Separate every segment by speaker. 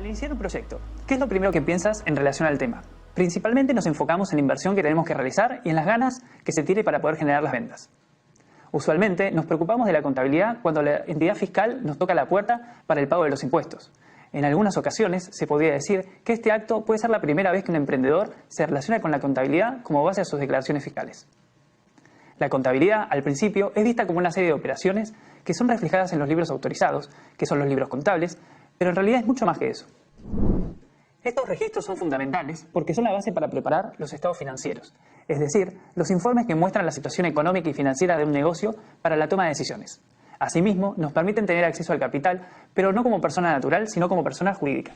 Speaker 1: Al iniciar un proyecto, ¿qué es lo primero que piensas en relación al tema? Principalmente nos enfocamos en la inversión que tenemos que realizar y en las ganas que se tiene para poder generar las ventas. Usualmente nos preocupamos de la contabilidad cuando la entidad fiscal nos toca la puerta para el pago de los impuestos. En algunas ocasiones se podría decir que este acto puede ser la primera vez que un emprendedor se relaciona con la contabilidad como base a sus declaraciones fiscales. La contabilidad, al principio, es vista como una serie de operaciones que son reflejadas en los libros autorizados, que son los libros contables, pero en realidad es mucho más que eso. Estos registros son fundamentales porque son la base para preparar los estados financieros, es decir, los informes que muestran la situación económica y financiera de un negocio para la toma de decisiones. Asimismo, nos permiten tener acceso al capital, pero no como persona natural, sino como persona jurídica.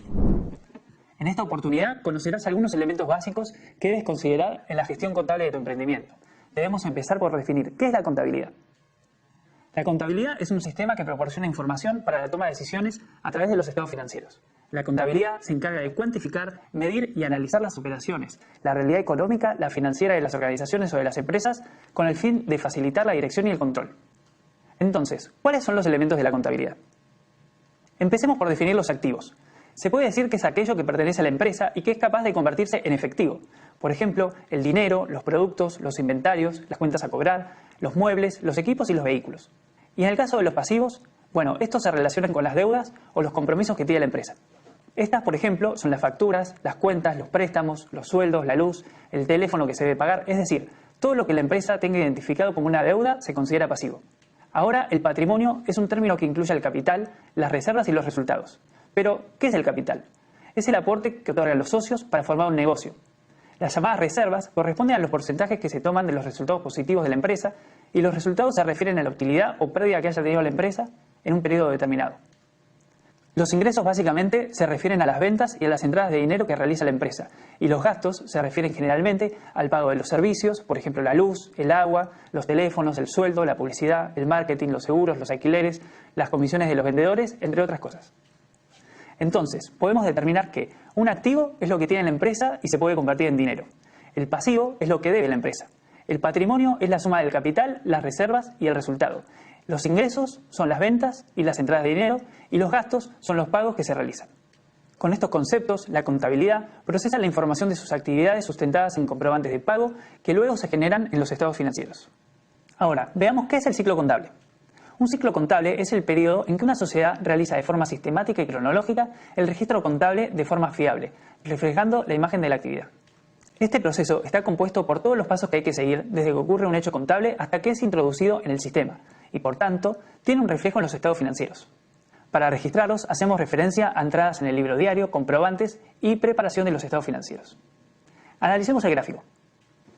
Speaker 1: En esta oportunidad conocerás algunos elementos básicos que debes considerar en la gestión contable de tu emprendimiento. Debemos empezar por definir qué es la contabilidad. La contabilidad es un sistema que proporciona información para la toma de decisiones a través de los estados financieros. La contabilidad se encarga de cuantificar, medir y analizar las operaciones, la realidad económica, la financiera de las organizaciones o de las empresas, con el fin de facilitar la dirección y el control. Entonces, ¿cuáles son los elementos de la contabilidad? Empecemos por definir los activos. Se puede decir que es aquello que pertenece a la empresa y que es capaz de convertirse en efectivo. Por ejemplo, el dinero, los productos, los inventarios, las cuentas a cobrar, los muebles, los equipos y los vehículos. Y en el caso de los pasivos, bueno, estos se relacionan con las deudas o los compromisos que tiene la empresa. Estas, por ejemplo, son las facturas, las cuentas, los préstamos, los sueldos, la luz, el teléfono que se debe pagar, es decir, todo lo que la empresa tenga identificado como una deuda se considera pasivo. Ahora, el patrimonio es un término que incluye el capital, las reservas y los resultados. Pero, ¿qué es el capital? Es el aporte que otorgan los socios para formar un negocio. Las llamadas reservas corresponden a los porcentajes que se toman de los resultados positivos de la empresa y los resultados se refieren a la utilidad o pérdida que haya tenido la empresa en un periodo determinado. Los ingresos básicamente se refieren a las ventas y a las entradas de dinero que realiza la empresa, y los gastos se refieren generalmente al pago de los servicios, por ejemplo la luz, el agua, los teléfonos, el sueldo, la publicidad, el marketing, los seguros, los alquileres, las comisiones de los vendedores, entre otras cosas. Entonces, podemos determinar que un activo es lo que tiene la empresa y se puede convertir en dinero. El pasivo es lo que debe la empresa. El patrimonio es la suma del capital, las reservas y el resultado. Los ingresos son las ventas y las entradas de dinero y los gastos son los pagos que se realizan. Con estos conceptos, la contabilidad procesa la información de sus actividades sustentadas en comprobantes de pago que luego se generan en los estados financieros. Ahora, veamos qué es el ciclo contable. Un ciclo contable es el periodo en que una sociedad realiza de forma sistemática y cronológica el registro contable de forma fiable, reflejando la imagen de la actividad. Este proceso está compuesto por todos los pasos que hay que seguir desde que ocurre un hecho contable hasta que es introducido en el sistema y, por tanto, tiene un reflejo en los estados financieros. Para registrarlos hacemos referencia a entradas en el libro diario, comprobantes y preparación de los estados financieros. Analicemos el gráfico.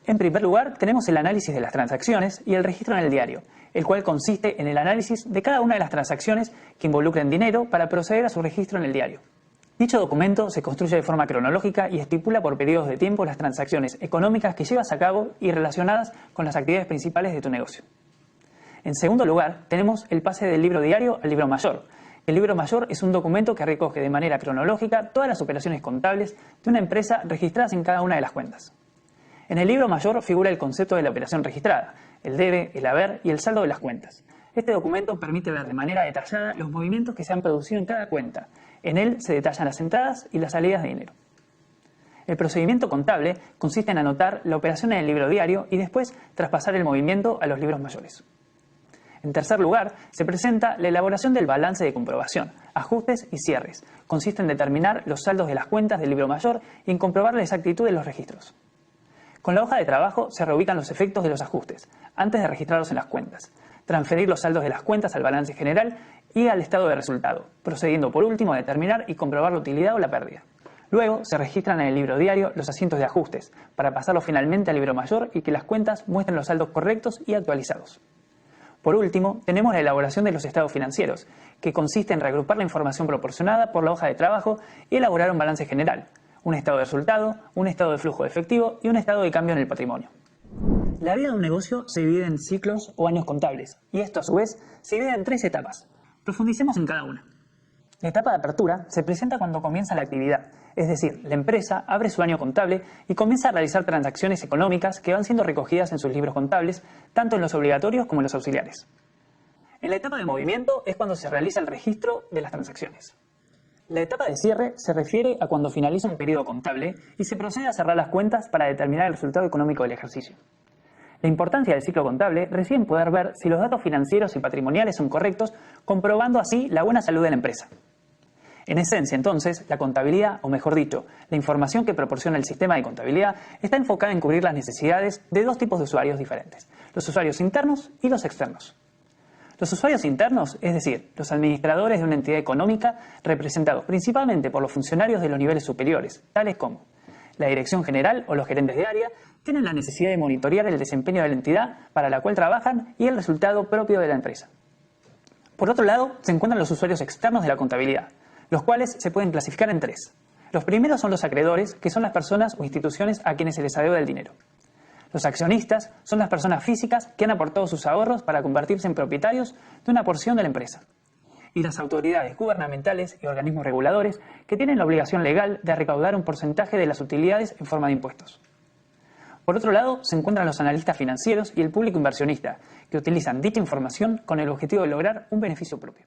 Speaker 1: En primer lugar, tenemos el análisis de las transacciones y el registro en el diario, el cual consiste en el análisis de cada una de las transacciones que involucren dinero para proceder a su registro en el diario. Dicho documento se construye de forma cronológica y estipula por periodos de tiempo las transacciones económicas que llevas a cabo y relacionadas con las actividades principales de tu negocio. En segundo lugar, tenemos el pase del libro diario al libro mayor. El libro mayor es un documento que recoge de manera cronológica todas las operaciones contables de una empresa registradas en cada una de las cuentas. En el libro mayor figura el concepto de la operación registrada, el debe, el haber y el saldo de las cuentas. Este documento permite ver de manera detallada los movimientos que se han producido en cada cuenta. En él se detallan las entradas y las salidas de dinero. El procedimiento contable consiste en anotar la operación en el libro diario y después traspasar el movimiento a los libros mayores. En tercer lugar, se presenta la elaboración del balance de comprobación, ajustes y cierres. Consiste en determinar los saldos de las cuentas del libro mayor y en comprobar la exactitud de los registros. Con la hoja de trabajo se reubican los efectos de los ajustes, antes de registrarlos en las cuentas, transferir los saldos de las cuentas al balance general y al estado de resultado, procediendo por último a determinar y comprobar la utilidad o la pérdida. Luego se registran en el libro diario los asientos de ajustes, para pasarlos finalmente al libro mayor y que las cuentas muestren los saldos correctos y actualizados. Por último, tenemos la elaboración de los estados financieros, que consiste en reagrupar la información proporcionada por la hoja de trabajo y elaborar un balance general, un estado de resultado, un estado de flujo de efectivo y un estado de cambio en el patrimonio. La vida de un negocio se divide en ciclos o años contables, y esto a su vez se divide en 3 etapas. Profundicemos en cada una. La etapa de apertura se presenta cuando comienza la actividad, es decir, la empresa abre su año contable y comienza a realizar transacciones económicas que van siendo recogidas en sus libros contables, tanto en los obligatorios como en los auxiliares. En la etapa de movimiento es cuando se realiza el registro de las transacciones. La etapa de cierre se refiere a cuando finaliza un periodo contable y se procede a cerrar las cuentas para determinar el resultado económico del ejercicio. La importancia del ciclo contable reside en poder ver si los datos financieros y patrimoniales son correctos, comprobando así la buena salud de la empresa. En esencia, entonces, la contabilidad, o mejor dicho, la información que proporciona el sistema de contabilidad, está enfocada en cubrir las necesidades de dos tipos de usuarios diferentes: los usuarios internos y los externos. Los usuarios internos, es decir, los administradores de una entidad económica, representados principalmente por los funcionarios de los niveles superiores, tales como la dirección general o los gerentes de área, tienen la necesidad de monitorear el desempeño de la entidad para la cual trabajan y el resultado propio de la empresa. Por otro lado, se encuentran los usuarios externos de la contabilidad, los cuales se pueden clasificar en tres. Los primeros son los acreedores, que son las personas o instituciones a quienes se les adeuda el dinero. Los accionistas son las personas físicas que han aportado sus ahorros para convertirse en propietarios de una porción de la empresa. Y las autoridades gubernamentales y organismos reguladores que tienen la obligación legal de recaudar un porcentaje de las utilidades en forma de impuestos. Por otro lado, se encuentran los analistas financieros y el público inversionista, que utilizan dicha información con el objetivo de lograr un beneficio propio.